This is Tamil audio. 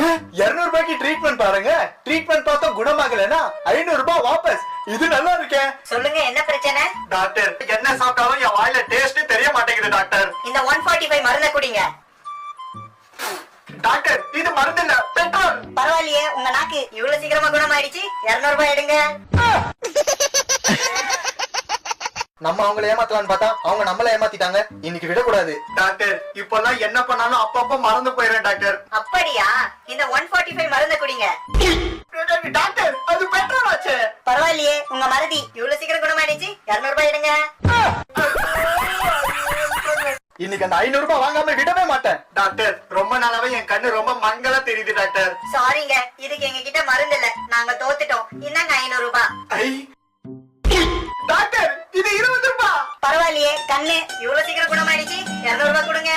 200 ரூபாய்க்கு ட்ரீட்மெண்ட் பாருங்க. ட்ரீட்மெண்ட் பார்த்தா குணமாகலனா 500 ரூபாய் வாபஸ். இது நல்லா இருக்கே. சொல்லுங்க என்ன பிரச்சனை? டாக்டர், என்ன சாப்பிட்டாலும் என் வாயில டேஸ்ட் தெரிய மாட்டேங்குது டாக்டர். இந்த 145 மருந்தை குடிங்க. டாக்டர், இது மருந்து இல்ல, பெட்ரோல். பரவாயில்லையே, உங்க நாக்கு இவ்வளவு சீக்கிரமா குணமாயிடுச்சு. 200 ரூபாய் எடுங்க. நம்ம அவங்கள ஏமாத்தலாம்னு பார்த்தா அவங்க நம்மள ஏமாத்திட்டாங்க. இன்னைக்கு விடக்கூடாது டாக்டர். இப்பெல்லாம் என்ன பண்ணாலும் அப்பப்ப மறந்து போயிடுறேன் டாக்டர். அப்படியா? இந்த 145 மருந்தை குடிங்க. டாக்டர், அது பெட்ரோல் ஆச்சு. பரவாயில்லையே, உங்க மருதி இவ்வளவு சீக்கிரம் குணமாயிடுச்சு. 200 ரூபாய் எடுங்க. இன்னைக்கு அந்த 500 ரூபாய் வாங்காம விடவே மாட்டேன் டாக்டர். ரொம்ப நாளாவே என் கண்ணு ரொம்ப மங்களா தெரியுது டாக்டர். சாரிங்க, இதுக்கு எங்க கிட்ட மருந்து இல்ல, நாங்க தோத்துட்டோம். இந்தாங்க 500 ரூபாய். டாக்டர், இது 20 ரூபாய். பரவாயில்லையே, கண்ணு இவ்வளவு சீக்கிரம் குணமாயிடுச்சு. 200 ரூபாய் கொடுங்க.